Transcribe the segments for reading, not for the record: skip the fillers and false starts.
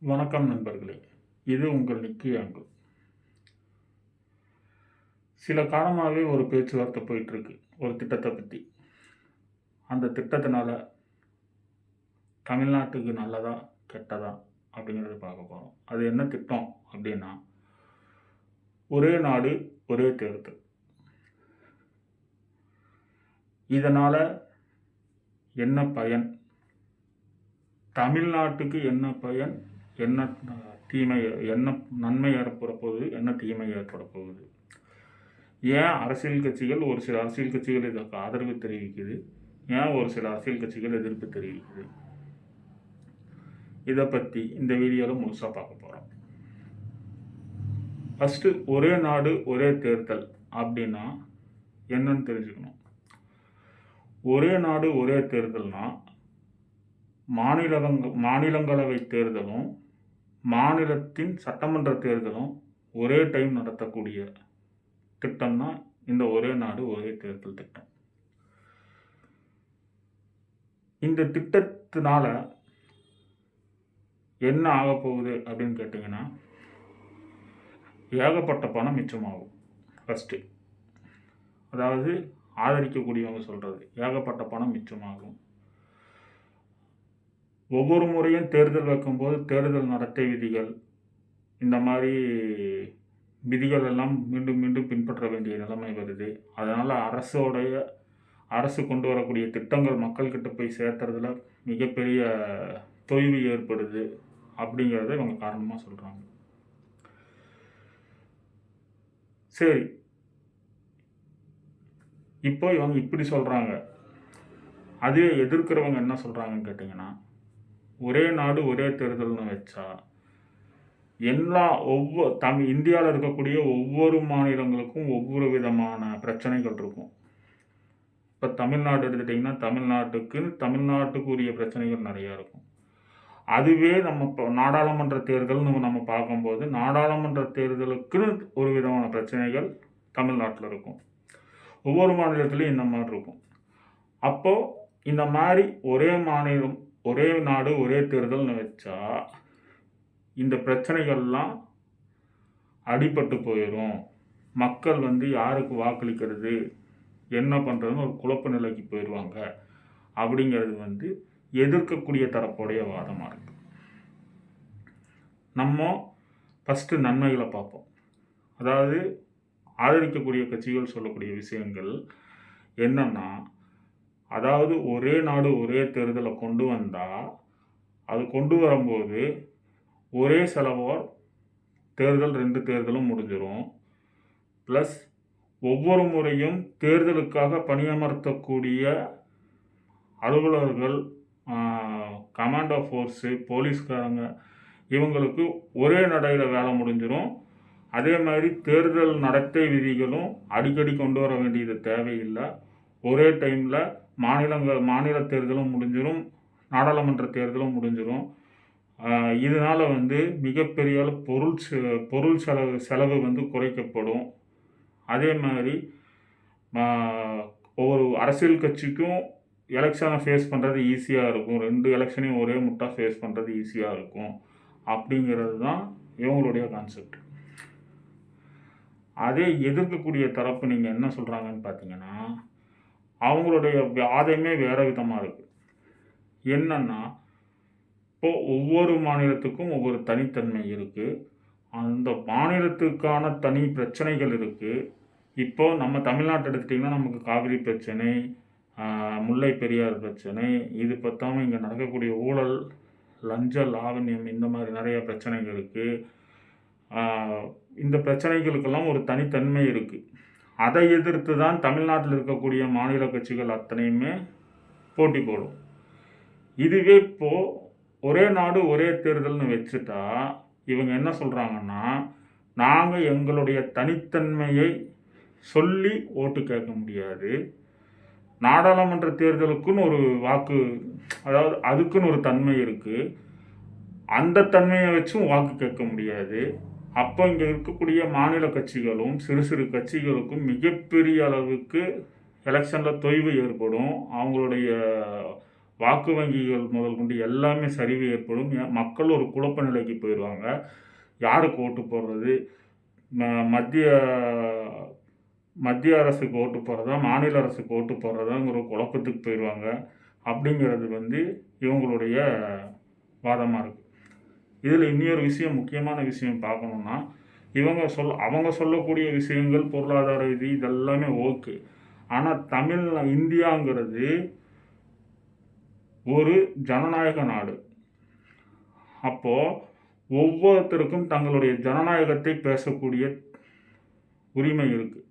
வணக்கம் நண்பர்களே. இது உங்கள் நிக்கி ஆங்கிள். சில காலமாகவே ஒரு பேச்சுவார்த்தை போயிட்டுருக்கு ஒரு திட்டத்தை பற்றி. அந்த திட்டத்தினால தமிழ்நாட்டுக்கு நல்லதா கெட்டதா அப்படிங்கிறத பார்க்க போகிறோம். அது என்ன திட்டம் அப்படின்னா, ஒரே நாடு ஒரே தேர்தல். இதனால் என்ன பயன், தமிழ்நாட்டுக்கு என்ன பயன், என்ன தீமை, என்ன நன்மை ஏற்பட போகுது, என்ன தீமை ஏற்பட போகுது, ஏன் அரசியல் கட்சிகள் ஒரு சில அரசியல் கட்சிகள் இதற்கு ஆதரவு தெரிவிக்குது, ஏன் ஒரு சில அரசியல் கட்சிகள் எதிர்ப்பு தெரிவிக்குது, இதை பற்றி இந்த வீடியோவில் முழுசாக பார்க்க போகிறோம். ஃபஸ்ட்டு ஒரே நாடு ஒரே தேர்தல் அப்படின்னா என்னன்னு தெரிஞ்சுக்கணும். ஒரே நாடு ஒரே தேர்தல்னா மாநிலங்களவை தேர்தலும் மாநிலத்தின் சட்டமன்ற தேர்தலும் ஒரே டைம் நடத்தக்கூடிய திட்டம் தான் இந்த ஒரே நாடு ஒரே தேர்தல் திட்டம். இந்த திட்டத்தினால என்ன ஆக போகுது அப்படின்னு கேட்டிங்கன்னா, ஏகப்பட்ட பணம் மிச்சமாகும். ஃபஸ்ட்டு அதாவது ஆதரிக்கக்கூடியவங்க சொல்கிறது, ஏகப்பட்ட பணம் மிச்சமாகும். ஒவ்வொரு முறையும் தேர்தல் வைக்கும்போது தேர்தல் நடத்தை விதிகள், இந்த மாதிரி விதிகள் எல்லாம் மீண்டும் மீண்டும் பின்பற்ற வேண்டிய நிலைமை வருது. அதனால் அரசு கொண்டு வரக்கூடிய திட்டங்கள் மக்கள்கிட்ட போய் சேர்த்துறதுல மிகப்பெரிய தொய்வு ஏற்படுது அப்படிங்கிறத இவங்க காரணமாக சொல்கிறாங்க. சரி, இப்போ இவங்க இப்படி சொல்கிறாங்க. அதுவே எதிர்க்கிறவங்க என்ன சொல்கிறாங்கன்னு கேட்டிங்கன்னா, ஒரே நாடு ஒரே தேர்தல்னு வச்சா இந்தியாவில் இருக்கக்கூடிய ஒவ்வொரு மாநிலங்களுக்கும் ஒவ்வொரு விதமான பிரச்சனைகள் இருக்கும். இப்போ தமிழ்நாடு எடுத்துட்டிங்கன்னா தமிழ்நாட்டுக்கு உரிய பிரச்சனைகள் நிறையா இருக்கும். அதுவே நம்ம இப்போ நாடாளுமன்ற தேர்தல்னு நம்ம பார்க்கும்போது நாடாளுமன்ற தேர்தலுக்குன்னு ஒரு விதமான பிரச்சனைகள் தமிழ்நாட்டில் இருக்கும். ஒவ்வொரு மாநிலத்துலேயும் இந்த மாதிரி இருக்கும். அப்போது இந்த மாதிரி ஒரே மாநிலம் ஒரே நாடு ஒரே தேர்தல்னு வச்சா இந்த பிரச்சனைகள்லாம் அடிபட்டு போயிடும். மக்கள் யாருக்கு வாக்களிக்கிறது, என்ன பண்ணுறதுன்னு ஒரு குழப்ப நிலைக்கு போயிடுவாங்க அப்படிங்கிறது எதிர்க்கக்கூடிய தரப்புடைய வாதமாக இருக்குது. நம்ம ஃபஸ்ட்டு நன்மைகளை பார்ப்போம். அதாவது ஆதரிக்கக்கூடிய கட்சிகள் சொல்லக்கூடிய விஷயங்கள் என்னென்னா, அதாவது ஒரே நாடு ஒரே தேர்தலை கொண்டு வந்தால் அது கொண்டு வரும்போது ஒரே செலவால் தேர்தல் 2 தேர்தலும் முடிஞ்சிடும். ப்ளஸ் ஒவ்வொரு முறையும் தேர்தலுக்காக பணியமர்த்தக்கூடிய அலுவலர்கள், கமாண்டோ ஃபோர்ஸு, போலீஸ்காரங்க இவங்களுக்கு ஒரே நடையில் வேலை முடிஞ்சிடும். அதே மாதிரி தேர்தல் நடத்தை விதிகளும் அடிக்கடி கொண்டு வர வேண்டியது தேவையில்லை. ஒரே டைமில் மாநில தேர்தலும் முடிஞ்சிடும், நாடாளுமன்ற தேர்தலும் முடிஞ்சிடும். இதனால் மிகப்பெரிய பொருள் செலவு குறைக்கப்படும். அதே மாதிரி ஒவ்வொரு அரசியல் கட்சிக்கும் எலெக்ஷனை ஃபேஸ் பண்ணுறது ஈஸியாக இருக்கும். 2 எலெக்ஷனையும் ஒரே முட்டாக ஃபேஸ் பண்ணுறது ஈஸியாக இருக்கும் அப்படிங்கிறது தான் இவங்களுடைய கான்செப்ட். அதே எதிர்க்கக்கூடிய தரப்பு நீங்கள் என்ன சொல்கிறாங்கன்னு பார்த்தீங்கன்னா, அவங்களுடைய வாதமே வேறு விதமாக இருக்குது. என்னென்னா, இப்போது ஒவ்வொரு மாநிலத்துக்கும் ஒவ்வொரு தனித்தன்மை இருக்குது. அந்த மாநிலத்துக்கான தனி பிரச்சனைகள் இருக்குது. இப்போது நம்ம தமிழ்நாட்டை எடுத்துட்டிங்கன்னா நமக்கு காவிரி பிரச்சனை, முல்லை பெரியார் பிரச்சனை, இது பற்றாமல் இங்கே நடக்கக்கூடிய ஊழல், லஞ்ச லாவண்யம், இந்த மாதிரி நிறைய பிரச்சனைகள் இருக்குது. இந்த பிரச்சனைகளுக்கெல்லாம் ஒரு தனித்தன்மை இருக்குது. அதை எதிர்த்து தான் தமிழ்நாட்டில் இருக்கக்கூடிய மாநில கட்சிகள் அத்தனையுமே போட்டி போடும். இதுவே இப்போது ஒரே நாடு ஒரே தேர்தல்னு வச்சுட்டா இவங்க என்ன சொல்கிறாங்கன்னா, நாங்கள் எங்களுடைய தனித்தன்மையை சொல்லி ஓட்டு கேட்க முடியாது, நாடாளுமன்ற தேர்தலுக்குன்னு ஒரு அதாவது அதுக்குன்னு ஒரு தன்மை இருக்குது, அந்த தன்மையை வச்சும் வாக்கு கேட்க முடியாது. அப்போ இங்கே இருக்கக்கூடிய மாநில கட்சிகளும் சிறு சிறு கட்சிகளுக்கும் மிகப்பெரிய அளவுக்கு எலெக்ஷனில் தொய்வு ஏற்படும். அவங்களுடைய வாக்கு வங்கிகள் முதல் கொண்டு எல்லாமே சரிவு ஏற்படும். மக்கள் ஒரு குழப்ப நிலைக்கு போயிடுவாங்க. யாருக்கு ஓட்டு போடுறது, மத்திய மத்திய அரசுக்கு ஓட்டு போடுறதா, மாநில அரசுக்கு ஓட்டு போடுறதாங்கிற குழப்பத்துக்கு போயிடுவாங்க. அப்படிங்கிறது இவங்களுடைய வாதமாக இருக்குது. இதில் இன்னொரு விஷயம், முக்கியமான விஷயம் பார்க்கணுன்னா, அவங்க சொல்லக்கூடிய விஷயங்கள் பொருளாதார இது இதெல்லாமே ஓகே. ஆனால் இந்தியாங்கிறது ஒரு ஜனநாயக நாடு. அப்போது ஒவ்வொருத்தருக்கும் தங்களுடைய ஜனநாயகத்தை பேசக்கூடிய உரிமை இருக்குது.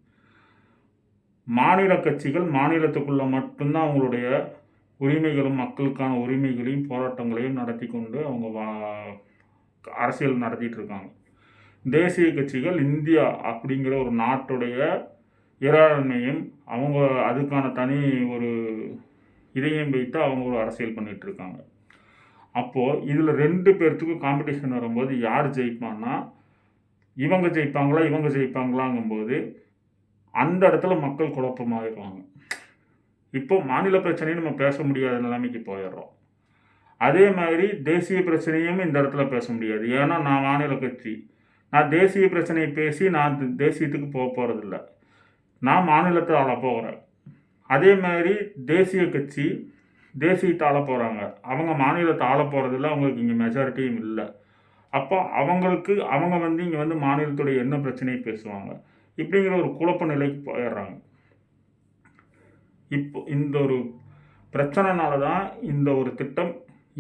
மாநில கட்சிகள் மாநிலத்துக்குள்ளே மட்டும்தான் அவங்களுடைய உரிமைகளும் மக்களுக்கான உரிமைகளையும் போராட்டங்களையும் நடத்தி கொண்டு அவங்க அரசியல் நடத்திட்டு இருக்காங்க. தேசிய கட்சிகள் இந்தியா அப்படிங்கிற ஒரு நாட்டுடைய இறையாண்மையும் அவங்க அதுக்கான தனி ஒரு இதையும் வைத்து அவங்க ஒரு அரசியல் பண்ணிகிட்டு இருக்காங்க. அப்போது இதில் 2 பேர்த்துக்கும் காம்படிஷன் வரும்போது யார் ஜெயிப்பான்னா, இவங்க ஜெயிப்பாங்களாங்கும்போது அந்த இடத்துல மக்கள் குழப்பமாகிடுவாங்க. இப்போ மாநில பிரச்சனையும் நம்ம பேச முடியாத நிலைமைக்கு போயிடுறோம். அதே மாதிரி தேசிய பிரச்சனையும் இந்த இடத்துல பேச முடியாது. ஏன்னா நான் மாநில கட்சி, நான் தேசிய பிரச்சனையை பேசி நான் தேசியத்துக்கு போகிறதில்ல, நான் மாநிலத்தை ஆள போகிறேன். அதே மாதிரி தேசிய கட்சி தேசியத்தை ஆள போகிறாங்க, அவங்க மாநிலத்தை ஆள போகிறதில்ல, அவங்களுக்கு இங்கே மெஜாரிட்டியும் இல்லை. அப்போ அவங்க இங்கே மாநிலத்துடைய என்ன பிரச்சனையை பேசுவாங்க. இப்படிங்கிற ஒரு குழப்ப நிலைக்கு போயிடுறாங்க. இப்போ இந்த ஒரு பிரச்சனைனால தான் இந்த ஒரு திட்டம்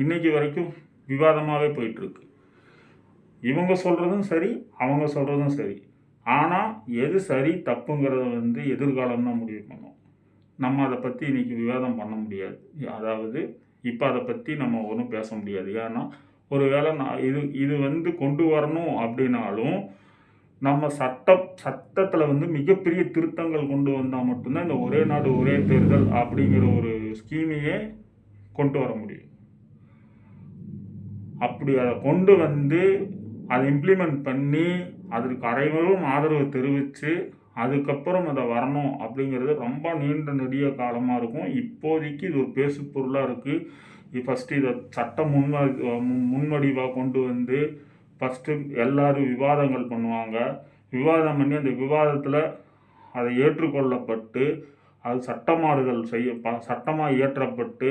இன்னைக்கு வரைக்கும் விவாதமாகவே போயிட்டுருக்கு. இவங்க சொல்கிறதும் சரி, அவங்க சொல்கிறதும் சரி. ஆனால் எது சரி தப்புங்கிறத எதிர்காலம் தான் முடிவு பண்ணும். நம்ம அதை பற்றி இன்றைக்கி விவாதம் பண்ண முடியாது. அதாவது இப்போ அதை பற்றி நம்ம ஒன்றும் பேச முடியாது. ஏன்னா ஒரு வேளை இது கொண்டு வரணும் அப்படின்னாலும் நம்ம சட்டத்தில் மிகப்பெரிய திருத்தங்கள் கொண்டு வந்தால் மட்டும்தான் இந்த ஒரே நாடு ஒரே தேர்தல் அப்படிங்கிற ஒரு ஸ்கீமையே கொண்டு வர முடியும். அப்படி அதை கொண்டு அதை இம்ப்ளிமெண்ட் பண்ணி அதற்கு அனைவரும் ஆதரவு தெரிவித்து அதுக்கப்புறம் அதை வரணும் அப்படிங்கிறது ரொம்ப நீண்ட நெடிய காலமாக இருக்கும். இப்போதைக்கு இது ஒரு பேசு பொருளாக இருக்குது. ஃபஸ்ட்டு இதை சட்ட முன்வடிவாக கொண்டு ஃபஸ்ட்டு எல்லோரும் விவாதங்கள் பண்ணுவாங்க. விவாதம் பண்ணி அந்த விவாதத்தில் அதை ஏற்றுக்கொள்ளப்பட்டு அது சட்டமாக இயற்றப்பட்டு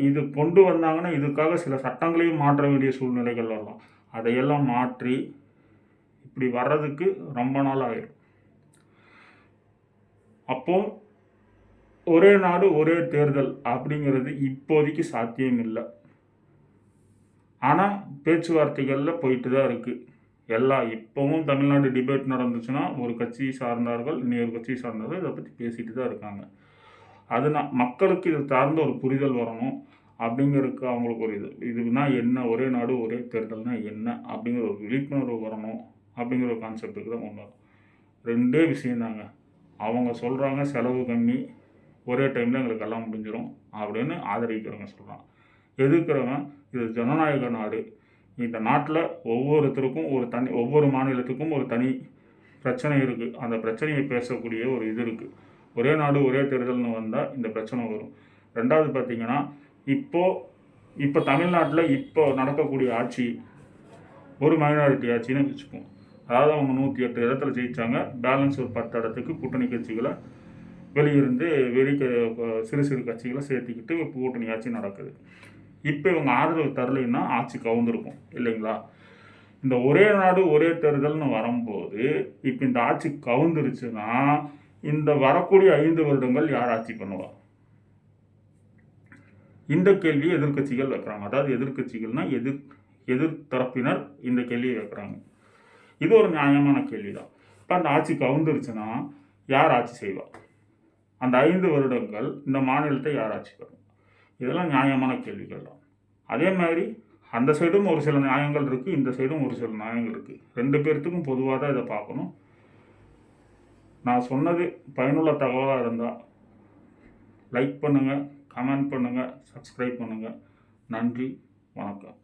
இது கொண்டு வந்தாங்கன்னா இதுக்காக சில சட்டங்களையும் மாற்ற வேண்டிய சூழ்நிலைகள் வரலாம். அதையெல்லாம் மாற்றி இப்படி வர்றதுக்கு ரொம்ப நாள் ஆயிடும். அப்போது ஒரே நாடு ஒரே தேர்தல் அப்படிங்கிறது இப்போதைக்கு சாத்தியம் இல்லை. ஆனால் பேச்சுவார்த்தைகளில் போயிட்டு தான் இருக்குது. இப்போவும் தமிழ்நாடு டிபேட் நடந்துச்சுன்னா ஒரு கட்சி சார்ந்தார்கள் இன்னொரு கட்சி சார்ந்தார்கள் இதை பற்றி பேசிட்டு தான் இருக்காங்க. மக்களுக்கு இது சார்ந்த ஒரு புரிதல் வரணும் அப்படிங்கிறதுக்கு அவங்களுக்கு ஒரு இதுனா என்ன, ஒரே நாடு ஒரே தேர்தல்னா என்ன அப்படிங்கிற ஒரு விழிப்புணர்வு வரணும் அப்படிங்கிற ஒரு கான்செப்டுக்கு தான் கொண்டு வரும். 2 விஷயந்தாங்க. அவங்க சொல்கிறாங்க செலவு கம்மி, ஒரே டைமில் எங்களுக்கு எல்லாம் முடிஞ்சிடும் அப்படின்னு ஆதரிக்கிறவங்க சொல்கிறாங்க. எதிர்க்கிறவன் இது ஜனநாயக நாடு, இந்த நாட்டில் ஒவ்வொருத்தருக்கும் ஒவ்வொரு மாநிலத்துக்கும் ஒரு தனி பிரச்சனை இருக்குது, அந்த பிரச்சனையை பேசக்கூடிய ஒரு இது இருக்குது. ஒரே நாடு ஒரே தேர்தல்னு வந்தால் இந்த பிரச்சனை வரும். 2வது பார்த்திங்கன்னா இப்போ தமிழ்நாட்டில் இப்போ நடக்கக்கூடிய ஆட்சி ஒரு மைனாரிட்டி ஆட்சின்னு வச்சுப்போம். அதாவது அவங்க 108 இடத்துல ஜெயித்தாங்க. பேலன்ஸ் ஒரு 10 இடத்துக்கு கூட்டணி கட்சிகளை வெளியிருந்து சிறு சிறு கட்சிகளை சேர்த்திக்கிட்டு கூட்டணி ஆட்சி நடக்குது. இப்போ இவங்க ஆதரவு தரலைன்னா ஆட்சி கவுந்திருக்கும் இல்லைங்களா? இந்த ஒரே நாடு ஒரே தேர்தல்னு வரும்போது இப்போ இந்த ஆட்சி கவுந்துருச்சுன்னா இந்த வரக்கூடிய 5 வருடங்கள் யார் ஆட்சி பண்ணுவா? இந்த கேள்வியை எதிர்கட்சிகள் வைக்கிறாங்க. அதாவது எதிர்கட்சிகள்னால் எதிர்த்தரப்பினர் இந்த கேள்வியை வைக்கிறாங்க. இது ஒரு நியாயமான கேள்வி தான். இப்போ அந்த ஆட்சி கவுந்துருச்சுன்னா யார் ஆட்சி செய்வா? அந்த 5 வருடங்கள் இந்த மாநிலத்தை யார் ஆட்சி பண்ணும்? இதெல்லாம் நியாயமான கேள்விகள் தான். அதே மாதிரி அந்த சைடும் ஒரு சில நியாயங்கள் இருக்குது, இந்த சைடும் ஒரு சில நியாயங்கள் இருக்குது. 2 பேர்த்துக்கும் பொதுவாக தான் இதை பார்க்கணும். நான் சொன்னது பயனுள்ள தகவலாக இருந்தால் லைக் பண்ணுங்கள், கமெண்ட் பண்ணுங்கள், சப்ஸ்கிரைப் பண்ணுங்கள். நன்றி, வணக்கம்.